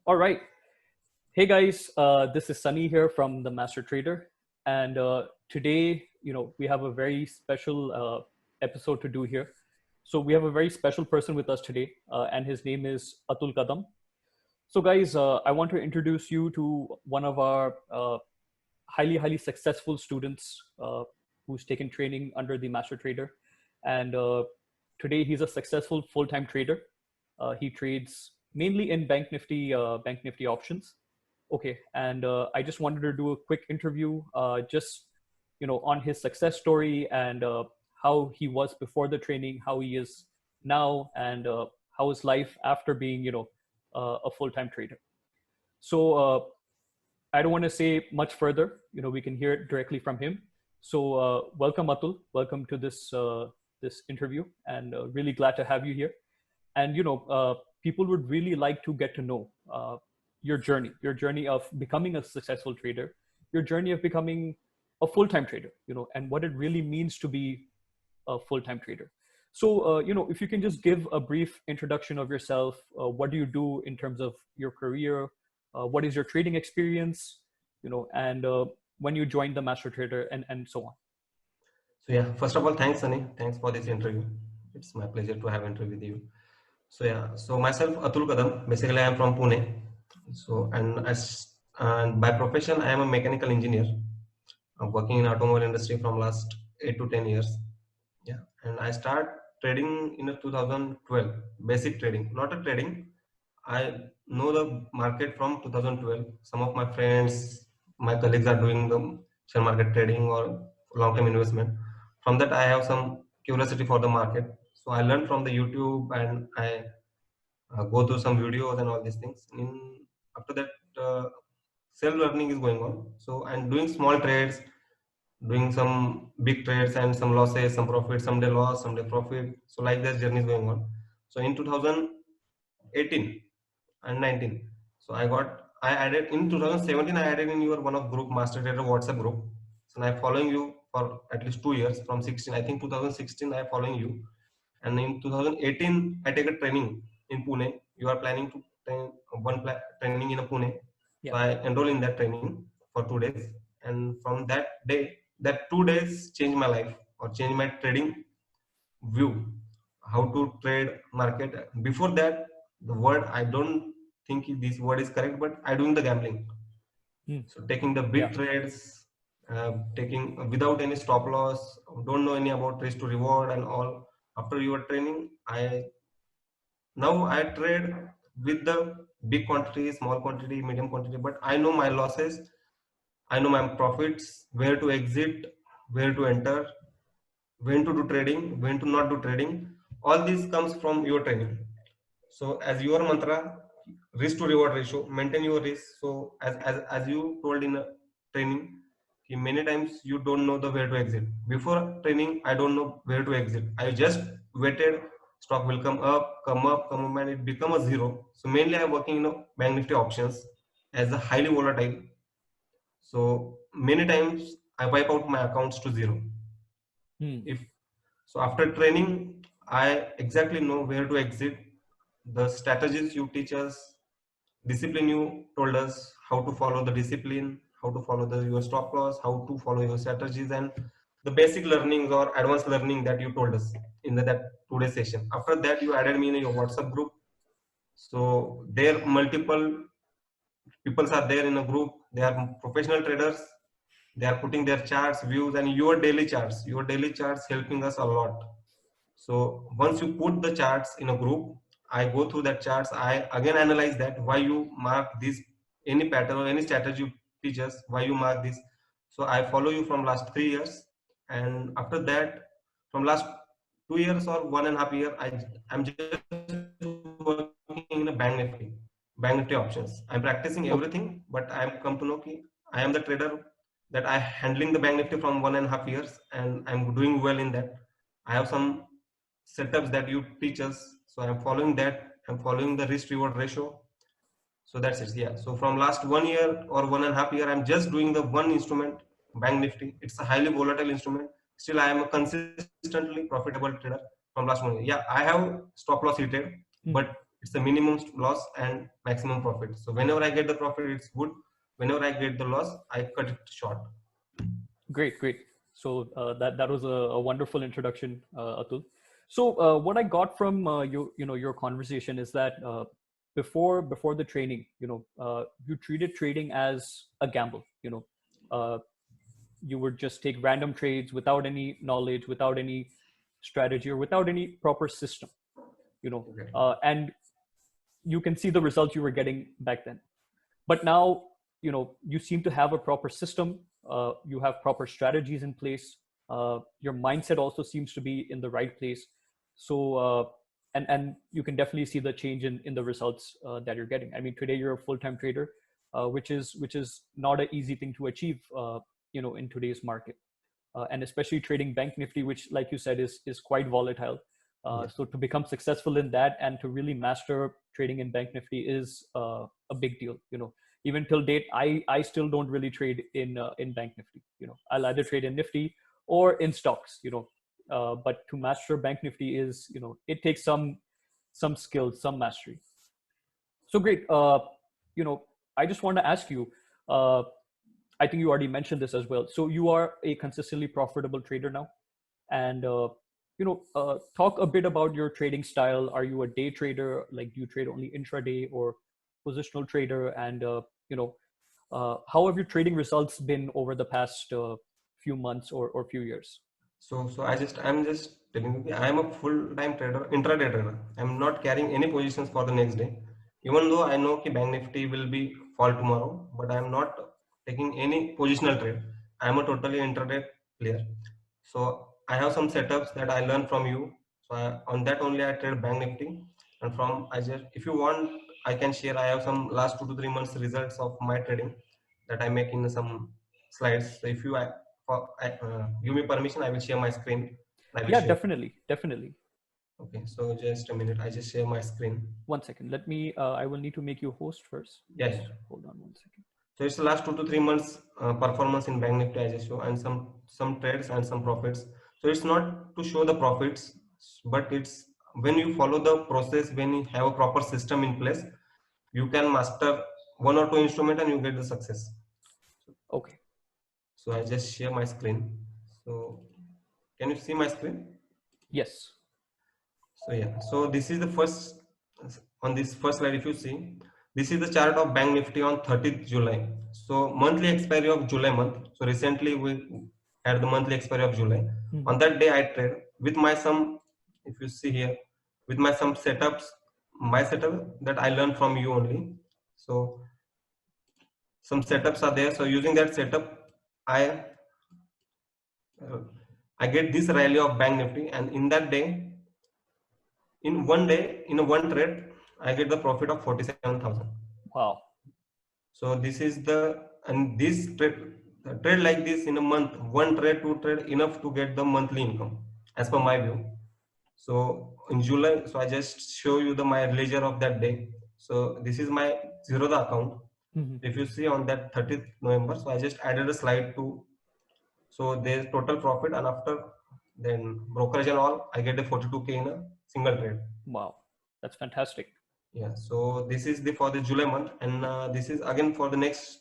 All right. Hey guys, this is Sunny here from the Master Trader, and today, we have a very special episode to do here. So we have a very special person with us today, and his name is Atul Kadam. So guys, I want to introduce you to one of our highly successful students who's taken training under the Master Trader, and today he's a successful full-time trader. He trades mainly in Bank Nifty options. Okay, and I just wanted to do a quick interview, just on his success story and how he was before the training, how he is now, and how his life after being a full-time trader. So I don't want to say much further. We can hear it directly from him. So welcome, Atul. Welcome to this interview, and really glad to have you here. And people would really like to get to know your journey of becoming a successful trader, your journey of becoming a full-time trader, and what it really means to be a full-time trader. So, if you can just give a brief introduction of yourself, what do you do in terms of your career? What is your trading experience? And when you joined the Master Trader, and so on. So yeah, first of all, thanks, Sunny. Thanks for this interview. It's my pleasure to have interview with you. So yeah, so myself, Atul Kadam. Basically, I am from Pune. So and by profession, I am a mechanical engineer. I'm working in automobile industry from last 8 to 10 years. Yeah, and I start trading in 2012. Basic trading, not a trading. I know the market from 2012. Some of my friends, my colleagues are doing the share market trading or long-term investment. From that, I have some curiosity for the market. So I learned from the YouTube and I go through some videos and all these things. After that, self-learning is going on. So I'm doing small trades, doing some big trades and some losses, some profit, some day loss, some day profit. So like that journey is going on. So in 2018 and 19, so I added in 2017. I added in your one of group Master Trader WhatsApp group. So I'm following you for at least 2 years from 16. I think 2016 I following you, and in 2018 I take a training in Pune. You are planning to training in a Pune, so Yeah. I enroll in that training for 2 days, and from that day, that 2 days changed my life or changed my trading view, how to trade market. Before that, the word, I don't think this word is correct, but I doing the gambling. Hmm. So taking the Yeah. big trades, taking without any stop loss, don't know any about risk to reward and all. After your training, now I trade with the big quantity, small quantity, medium quantity, but I know my losses, I know my profits, where to exit, where to enter, when to do trading, when to not do trading. All this comes from your training. So as your mantra, risk to reward ratio, maintain your risk. So as you told in a training, many times you don't know the where to exit. Before training, I don't know where to exit. I just waited. Stock will come up, and it become a zero. So mainly I'm working Bank Nifty options as a highly volatile. So many times I wipe out my accounts to zero. Hmm. If so, after training, I exactly know where to exit. The strategies you teach us, discipline you told us how to follow the discipline, how to follow your stop loss, how to follow your strategies, and the basic learnings or advanced learning that you told us in that 2 day session. After that, you added me in your WhatsApp group. So there multiple people are there in a group. They are professional traders. They are putting their charts, views, and your daily charts. Your daily charts helping us a lot. So once you put the charts in a group, I go through that charts. I again analyze that why you mark this, any pattern or any strategy you teach us, why you mark this. So I follow you from last 3 years, and after that, from last 2 years or 1.5 year, I'm just working in a bank nifty options. I'm practicing everything, but Okay. I'm come to know I am the trader that I handling the bank nifty from 1.5 years, and I'm doing well in that. I have some setups that you teach us, so I'm following that. I'm following the risk reward ratio. So that's it. Yeah, so from last 1 year or 1.5 year, I'm just doing the one instrument, Bank Nifty. It's a highly volatile instrument. Still I am a consistently profitable trader from last 1 year. Yeah, I have stop loss hit, Hmm. but It's the minimum loss and maximum profit. So whenever I get the profit, it's good. Whenever I get the loss, I cut it short. Great, great. So that was a wonderful introduction, Atul. So what I got from your conversation is that before the training, you treated trading as a gamble. Uh, you would just take random trades without any knowledge, without any strategy, or without any proper system. Okay. And you can see the results you were getting back then. But now, you seem to have a proper system. You have proper strategies in place. Your mindset also seems to be in the right place. So and you can definitely see the change in the results that you're getting. I mean, today you're a full-time trader, which is not an easy thing to achieve in today's market. And especially trading bank nifty, which, like you said, is quite volatile. Yeah. So to become successful in that and to really master trading in bank nifty is a big deal. Even till date, I still don't really trade in bank nifty. I'll either trade in nifty or in stocks. But to master bank nifty is, it takes some skills, some mastery. So great. I just want to ask you. Uh, I think you already mentioned this as well. So you are a consistently profitable trader now, and talk a bit about your trading style. Are you a day trader? Like, do you trade only intraday or positional trader? And how have your trading results been over the past few months or few years? So I'm just telling you, I am a full-time trader, intraday trader. I'm not carrying any positions for the next day. Even though I know कि Bank Nifty will be fall tomorrow, but I'm not taking any positional trade. I'm a totally intraday player. So I have some setups that I learned from you. So on that only I trade Bank Nifty, and from I just, if you want, I can share. I have some last 2 to 3 months results of my trading that I make in some slides. So if you give me permission, I will share my screen. I will Yeah, share. definitely, definitely. Okay, so just a minute. I just share my screen. One second. Let me. I will need to make you host first. Yeah, Just yeah. hold on one second. So it's the last 2 to 3 months performance in Bank Nifty. I just show and some trades and some profits. So it's not to show the profits, but it's when you follow the process, when you have a proper system in place, you can master one or two instrument and you get the success. Okay. So I just share my screen. So can you see my screen? Yes. So yeah, so this is the first, on this first slide, if you see, this is the chart of Bank Nifty on 30th July. So monthly expiry of July month. So recently we had the monthly expiry of July. Mm-hmm. On that day I trade with my some, if you see here, with my some setups, my setup that I learned from you only. So some setups are there. So using that setup, I uh, I get this rally of Bank Nifty, and in that day, in one day, in a one trade, I get the profit of 47,000. Wow. So this is the, and this trade like this in a month, one trade, two trade, enough to get the monthly income as per my view. So in July, so I just show you the my ledger of that day. So this is my Zerodha account. Mm-hmm. If you see on that 30th November, so I just added a slide to, so there's total profit, and after then brokerage and all, I get a 42K in a single trade. Wow. That's fantastic. Yeah, so this is the for the July month, and this is again for the next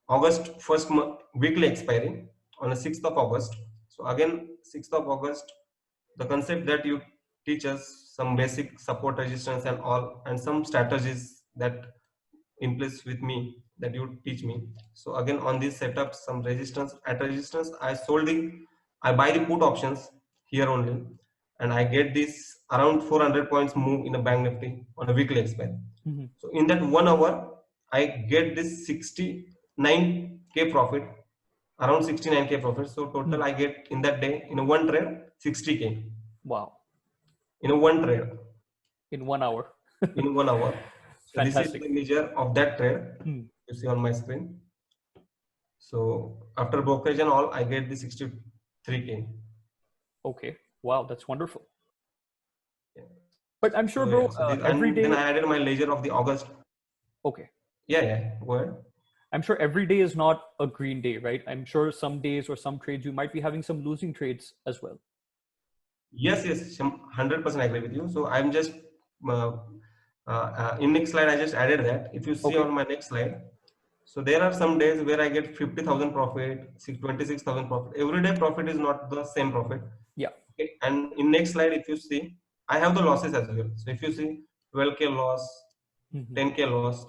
August first month weekly expiry on the 6th of August. So again 6th of August, the concept that you teach us some basic support resistance and all, and some strategies that in place with me that you teach me. So again on this setup, some resistance, at resistance I sold the, I buy the put options here only, and I get this around 400 points move in a Bank Nifty on a weekly expiry. Mm-hmm. So in that 1 hour, I get this 69K profit, around 69K profit. So total I get in that day in a one trade 60K Wow. in a one trade In 1 hour. in 1 hour. So this is Fantastic. the measure of that trade Hmm. you see on my screen. So after brokerage and all, I get the 63K. Okay. Wow. That's wonderful. Yeah. But I'm sure, So bro, yeah, so this, every and then day. I added my ledger of the August. Okay. Yeah, yeah. Go ahead. I'm sure every day is not a green day, right? I'm sure some days or some trades you might be having some losing trades as well. Yes, yes, 100% agree with you. So I'm just uh, In next slide, I just added that. If you see Okay. on my next slide, so there are some days where I get 50,000 profit, 26,000 profit. Every day profit is not the same profit. Yeah. Okay. And in next slide, if you see, I have the losses as well. So if you see 12K loss, Hmm. 10K loss.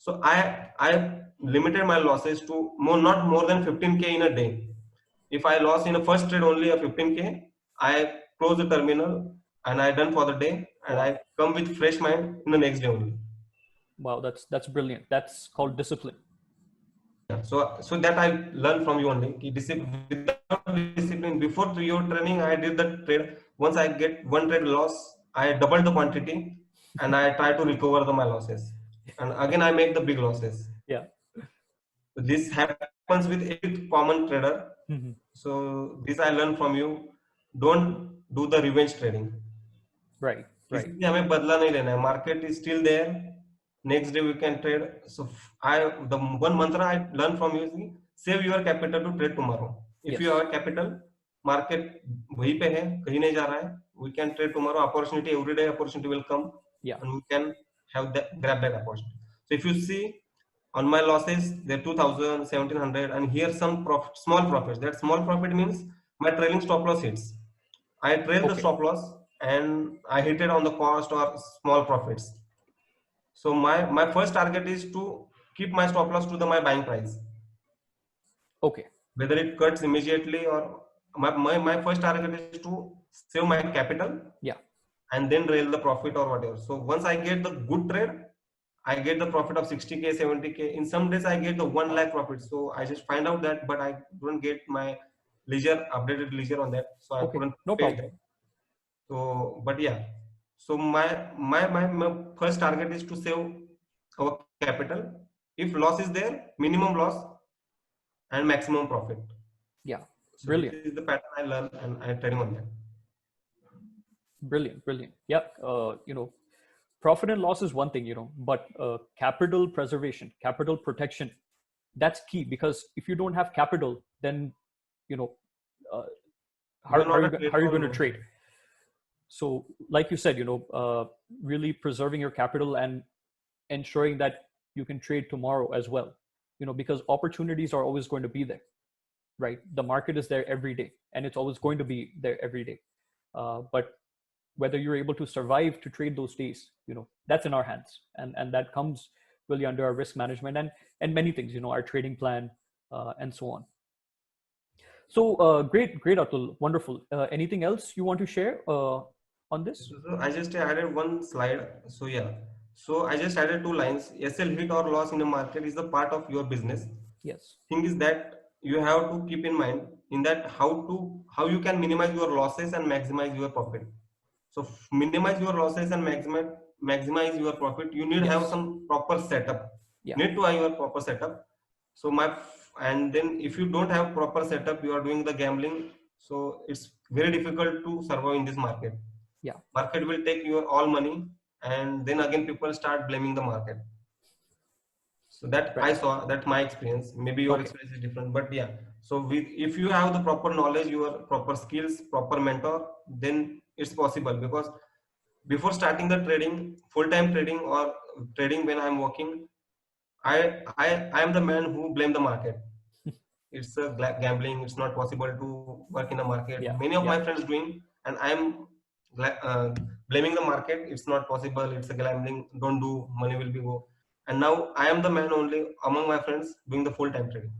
So I limited my losses to more, not more than 15K in a day. If I lost in a first trade only a 15K, I close the terminal and I done for the day and Wow. I come with fresh mind in the next day only. Wow. That's brilliant. That's called discipline. Yeah. So that I learned from you only. Without discipline, before your training, I did the trade. Once I get one trade loss, I double the quantity and I try to recover my losses. And again, I make the big losses. Yeah. This happens with every common trader. Hmm. So this I learned from you. Don't do the revenge trading. Right. किसी Right. से हमें बदला नहीं लेना है. Market is still there. Next day we can trade. So I the one mantra I learned from you is save your capital to trade tomorrow. If you Yes. have a capital, market वहीं पे है, कहीं नहीं जा रहा है. We can trade tomorrow. Opportunity every day opportunity will come, Yeah. and we can have that grab that opportunity. So if you see on my losses, they're 2000, 1700, and here some small profits. That small profit means my trailing stop loss hits. I trail the Okay. stop loss and I hit it on the cost or small profits. So my first target is to keep my stop loss to my buying price. Okay. Whether it cuts immediately or my first target is to save my capital Yeah. and then rail the profit or whatever. So once I get the good trade, I get the profit of 60K, 70K. In some days I get the 1 lakh profit. So I just find out that, but I don't get my updated ledger on that. So I Okay. couldn't No pay problem. that. So, but yeah. So my first target is to save our capital. If loss is there, minimum loss and maximum profit. Yeah. So this Brilliant. is the pattern I learned and I'm trading on that. Brilliant. Brilliant. Yeah. Profit and loss is one thing, but capital preservation, capital protection, that's key, because if you don't have capital, then you know uh, You are how not a how trader are you going to also. trade? So like you said, really preserving your capital and ensuring that you can trade tomorrow as well, because opportunities are always going to be there, right? The market is there every day and it's always going to be there every day. But whether you're able to survive to trade those days, that's in our hands, and that comes really under our risk management and many things, our trading plan, and so on. So great, Atul, wonderful. Anything else you want to share on this? So I just added one slide. So yeah. So I just added two lines. SL hit or loss in the market is the part of your business. Yes. Thing is that you have to keep in mind in that how you can minimize your losses and maximize your profit. So minimize your losses and maximize your profit. You need have Yes. some proper setup. Yeah. Need to have your proper setup. So and then if you don't have proper setup, you are doing the gambling. So it's very difficult to survive in this market. Yeah. Market will take your all money, and then again people start blaming the market. So that Right. I saw, that my experience. Maybe your Okay. experience is different, but yeah. So if you have the proper knowledge, your proper skills, proper mentor, then it's possible. Because before starting the trading, full time trading or trading when I'm working, I am the man who blame the market. It's a gambling. It's not possible to work in the market. Yeah. Many of Yeah. my friends doing, and I'm blaming the market. It's not possible. It's a gambling. Don't do. Money will be go. And now I am the man only among my friends doing the full time trading.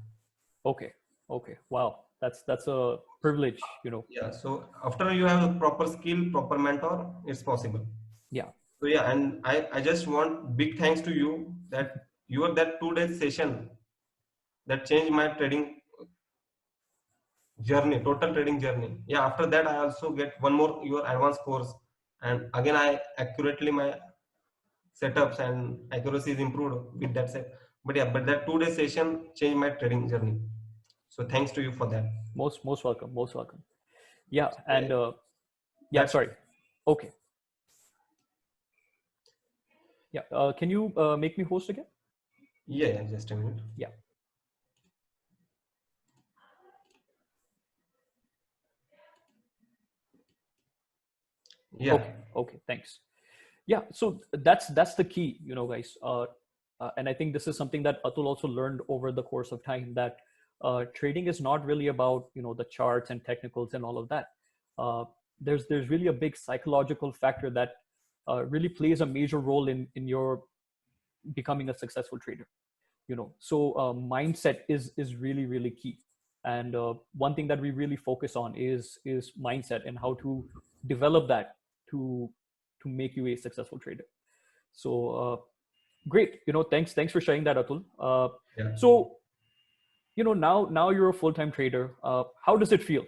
Okay. Okay. Wow. That's a privilege, Yeah. So after you have a proper skill, proper mentor, it's possible. Yeah. So yeah, and I just want big thanks to you that you are that 2 day session that changed my trading journey, total trading journey. Yeah, after that I also get one more your advanced course, and again I accurately my setups and accuracy is improved with that set. But yeah, but that 2 day session changed my trading journey. So thanks to you for that. Most welcome. Most welcome. Yeah. So, And yeah, that's sorry. Okay. Yeah. Can you make me host again? yeah, just a minute. Yeah. Yeah. Okay. Okay. Thanks. Yeah, so that's the key, guys. And I think this is something that Atul also learned over the course of time, that trading is not really about the charts and technicals and all of that. Uh, there's really a big psychological factor that really plays a major role in your becoming a successful trader. So mindset is really really key, and one thing that we really focus on is mindset and how to develop that to make you a successful trader. So great, thanks for sharing that, Atul. Yeah. So now you're a full-time trader. How does it feel,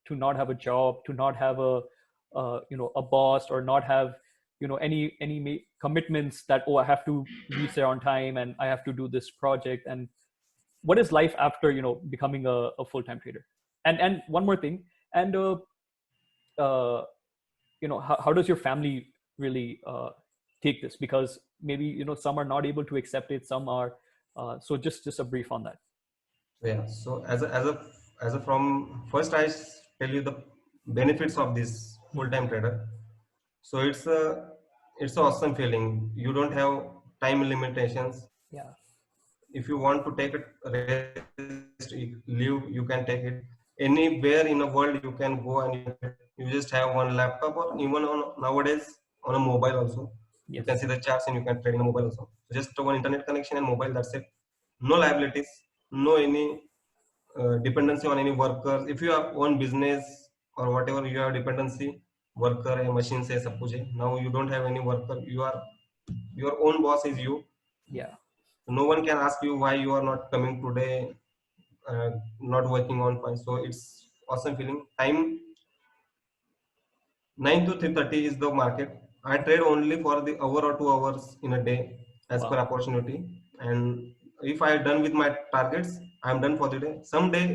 to not have a job, to not have a boss, or not have any commitments that, oh, I have to reach there on time and I have to do this project? And what is life after becoming a full-time trader? And one more thing, and uh, how does your family really take this? Because maybe some are not able to accept it, some are. So just a brief on that. So yeah, so as a from first tell you the benefits of this Hmm. full-time trader. So it's an awesome feeling. You don't have time limitations. Yeah. If you want to take a rest, leave, you can take it anywhere in the world. You can go and you can take it. You just have one laptop, or even on nowadays on a mobile also. You can see Yes. the charts and you can trade in a mobile also. So just one internet connection and mobile. That's it. No liabilities. No any dependency on any workers. If you have own business or whatever, you have dependency worker, a machine say suppose. Now you don't have any worker. You are your own boss is you. Yeah. No one can ask you why you are not coming today, not working on point. So it's awesome feeling. Time 9 to 3:30 is the market. I trade only for the hour or 2 hours in a day as per Wow. opportunity. And if I done with my targets, I'm done for the day. Someday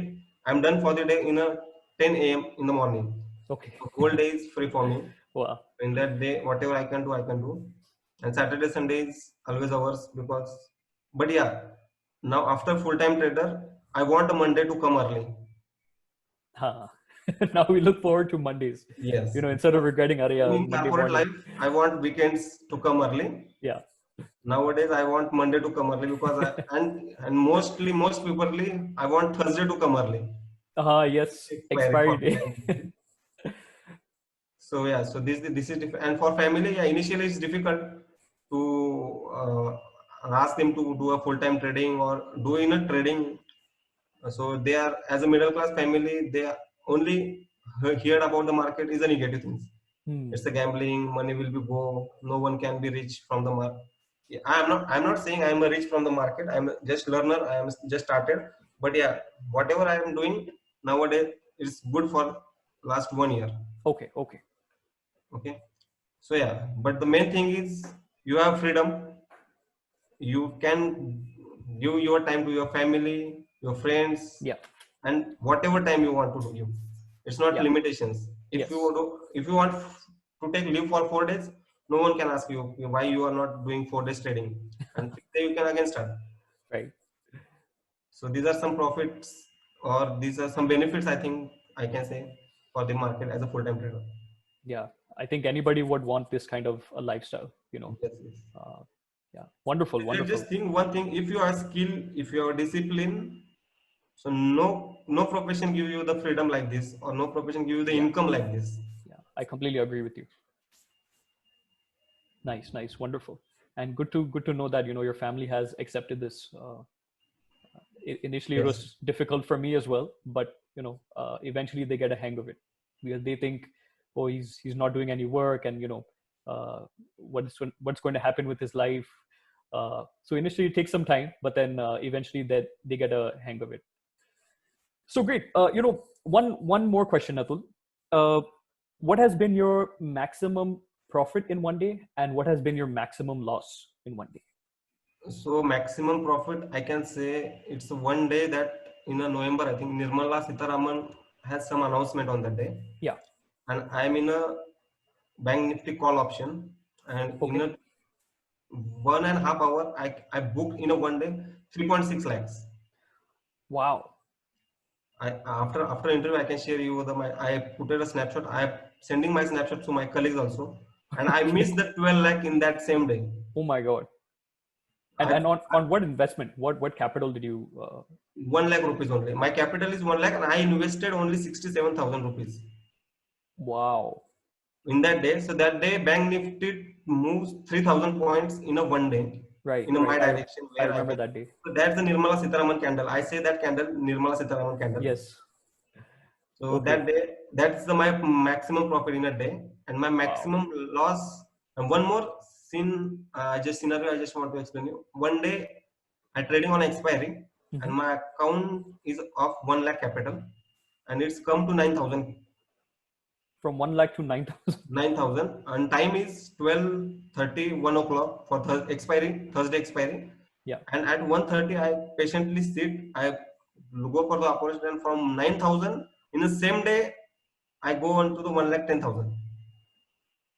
I'm done for the day in a 10 a.m. in the morning. Okay. So whole day is free for me. Wow. In that day, whatever I can do, I can do. And Saturday, Sunday is always hours because. But yeah, now after full time trader, I want a Monday to come early. Huh. Now we look forward to Mondays, Yes, instead of because regretting, Arya, in Monday corporate morning. life, I want weekends to come early. Yeah. Nowadays, I want Monday to come early because and mostly most peoplely, I want Thursday to come early. Yes, Expiry expiry for day. time. So yeah, so this is and for family, yeah, initially it's difficult to ask them to do a full time trading or do in a trading. So they are as a middle class family, they are only heard about the market is a negative things. Hmm. It's a gambling, money will be go, no one can be rich from the market. I'm not saying I'm a rich from the market. I'm just learner. I am just started. But yeah, whatever I am doing nowadays is good for last 1 year. Okay. Okay. Okay. So yeah, but the main thing is you have freedom. You can give your time to your family, your friends, Yeah. and whatever time you want to do. You, it's not Yeah. limitations. Yes. If you want to take leave for 4 days, no one can ask you why you are not doing 4 days trading, and 5th day you can again start. Right. So these are some profits or these are some benefits I think I can say for the market as a full time trader. Yeah. I think anybody would want this kind of a lifestyle. Yes, yes. Uh, yeah. Wonderful. Just Wonderful. think one thing: if you are skilled, if you are disciplined, so no profession give you the freedom like this, or no profession give you the Yeah. income like this. Yeah. I completely agree with you. Nice. Nice. Wonderful. And good to know that your family has accepted this. Initially it Yes. was difficult for me as well, but eventually they get a hang of it, because they think, oh, he's not doing any work, and what's going to happen with his life. So initially it takes some time, but then eventually that they get a hang of it. So great. One more question, Atul. uh, what has been your maximum profit in one day, and what has been your maximum loss in one day? So maximum profit, I can say it's one day that in a November, I think Nirmala Sitharaman has some announcement on that day, Yeah. and I'm in a Bank Nifty call option, and in Okay. a 1.5 hour, I booked in a one day 3.6 lakhs. Wow. After interview, I can share you the my I put it a snapshot. I am sending my snapshot to my colleagues also. and I missed the 12 lakh in that same day. Oh my God. I, And I on what investment? What capital did you 1 lakh rupees only. My capital is 1 lakh, and I invested only 67,000 rupees wow. in that day. So that day, Bank Nifty moves 3,000 points in a one day Right, in a my right. direction I where I remember can. that day. So that's the Nirmala Sitaraman candle. I say that candle, Nirmala Sitaraman candle. Yes. So Okay. that day, that's my maximum profit in a day, and my Wow. maximum loss. And one more just scenario I just want to explain you. One day, I trading on expiry, Hmm. and my account is of 1 lakh capital, and it's come to 9,000. From 1 lakh to 9,000. 9,000, and time is 12:30, 1 o'clock for expiry, Thursday expiry. Yeah. And at 1:30, I patiently sit. I go for the operation, and from 9,000 in the same day, I go on to the 1 lakh 10,000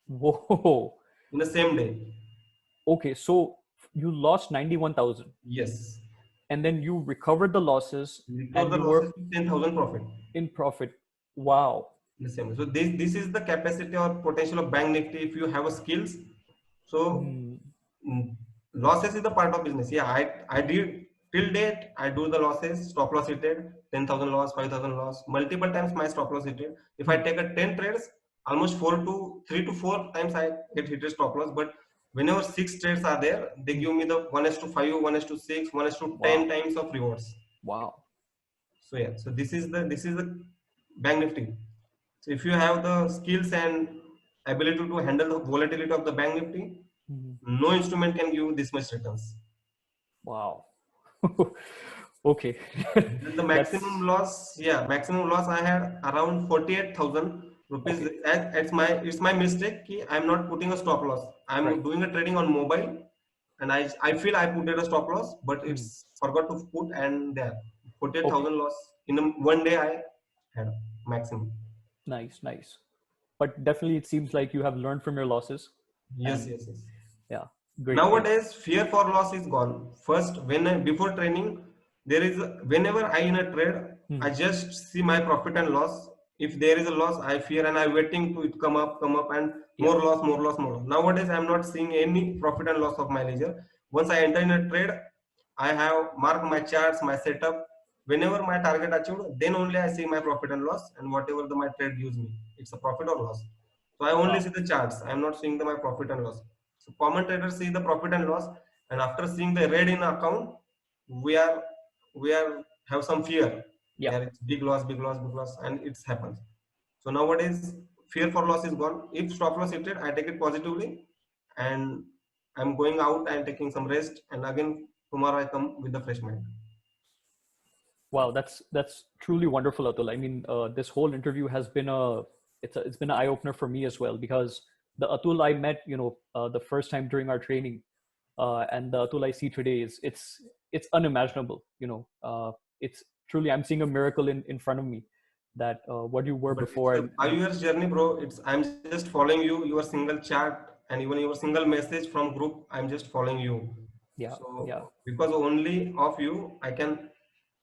Whoa. in the same day. Okay. So you lost 91,000 Yes. and then you recovered the losses Recover and the you losses were to 10,000 profit in profit. Wow. in the same way. So this is the capacity or potential of Bank Nifty if you have a skills. So Hmm. mm, losses is the part of business. Yeah, I did till date. I do the losses, stop loss hit 10,000 loss, 5,000 loss. Multiple times my stop loss hit. If I Hmm. take a 10 trades, almost 3 to 4 times I get hit stop loss. But whenever 6 trades are there, they Hmm. give me the 1:5, 1:6, 1:10 Wow. times of rewards. Wow. So yeah, so this is the Bank Nifty. So if you have the skills and ability to handle the volatility of the Bank Nifty, Hmm. no instrument can give this much returns. Wow. Okay. Then the That's maximum loss, yeah, maximum loss I had around 48,000 rupees. okay. It's my mistake. I'm not putting a stop loss. Right. I'm doing a trading on mobile, and I feel I put it a stop loss, but Hmm. it's forgot to put, and there Okay. 48,000 loss in one day I had maximum. Nice, nice. But definitely it seems like you have learned from your losses Yes, and yes, yes. yeah, great, great. Nowadays, fear for loss is gone. First, before training, whenever I in a trade, Hmm. I just see my profit and loss. If there is a loss, I fear and I waiting to it come up, and Yeah. more loss, more loss, more loss. Nowadays, I am not seeing any profit and loss of my ledger. Once I enter in a trade, I have marked my charts, my setup. Whenever my target achieved, then only I see my profit and loss, and whatever my trade gives me, it's a profit or loss. So I only Wow. see the charts. I am not seeing my profit and loss. So common traders see the profit and loss, and after seeing the red in account, we are we are have some fear. Yeah. Yeah, it's big loss, big loss, big loss, and it happens. So nowadays, fear for loss is gone. If stop loss hit, I take it positively, and I'm going out and taking some rest, and again tomorrow I come with the fresh mind. Wow, that's truly wonderful, Atul. I mean, this whole interview has been it's been an eye opener for me as well because the Atul I met, the first time during our training, and the Atul I see today is it's unimaginable. It's truly I'm seeing a miracle in front of me that what you were But it's before a five and years journey, bro. It's I'm just following you, your single chat, and even your single message from group. I'm just following you. yeah, yeah. So because only of you, I can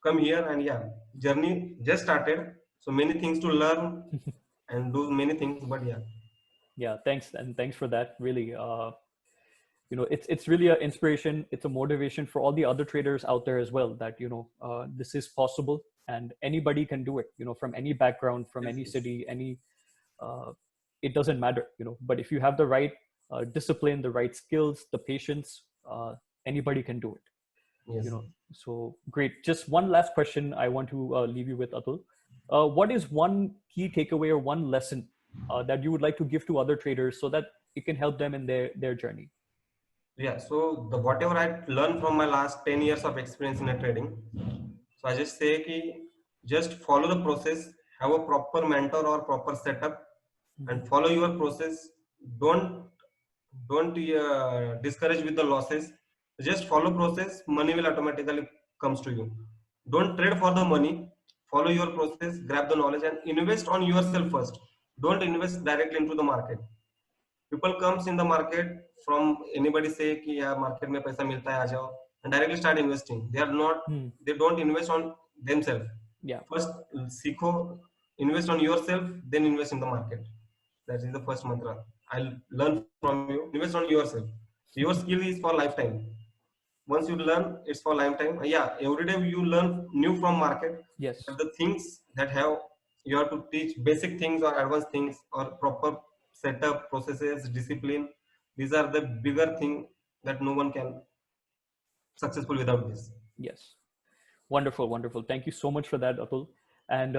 come here, and yeah, journey just started. So many things to learn and do many things. But yeah, Yeah, thanks and thanks for that. Really, it's really an inspiration. It's a motivation for all the other traders out there as well that this is possible and anybody can do it. From any background, from yes, any yes, city, any uh, it doesn't matter. But if you have the right discipline, the right skills, the patience, anybody can do it. yes. So great. Just one last question I want to leave you with, Atul. What is one key takeaway or one lesson that you would like to give to other traders so that it can help them in their journey? Yeah. So the whatever I learned from my last 10 years of experience in a trading. So I just say ki just follow the process, have a proper mentor or proper setup, Mhm. and follow your process. Don't don't discourage with the losses. Just follow process. Money will automatically comes to you. Don't trade for the money. Follow your process. Grab the knowledge and invest on yourself first. Don't invest directly into the market. People comes in the market from anybody say कि यार market में पैसा मिलता है आ जाओ and directly start investing. Hmm. They don't invest on themselves. Yeah. First सीखो, invest on yourself, then invest in the market. That is the first mantra. I'll learn from you. Invest on yourself. Your skill is for lifetime. Once you learn, it's for lifetime. Yeah, every day you learn new from market, Yes. but the things that have, you have to teach basic things or advanced things or proper setup, processes, discipline. These are the bigger thing that no one can successful without this. Yes. Wonderful, wonderful. Thank you so much for that, Atul. And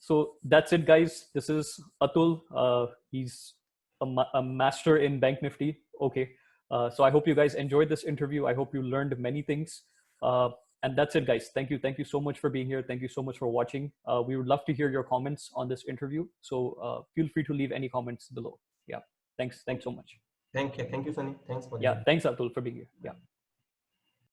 so that's it, guys. This is Atul. He's a master in Bank Nifty. Okay. So I hope you guys enjoyed this interview. I hope you learned many things. And that's it, guys. Thank you. Thank you so much for being here. Thank you so much for watching. We would love to hear your comments on this interview. So feel free to leave any comments below. Yeah. Thanks. Thanks so much. Thank you, Sunny. Thanks for this. Yeah. Thanks, Atul, for being here. Yeah.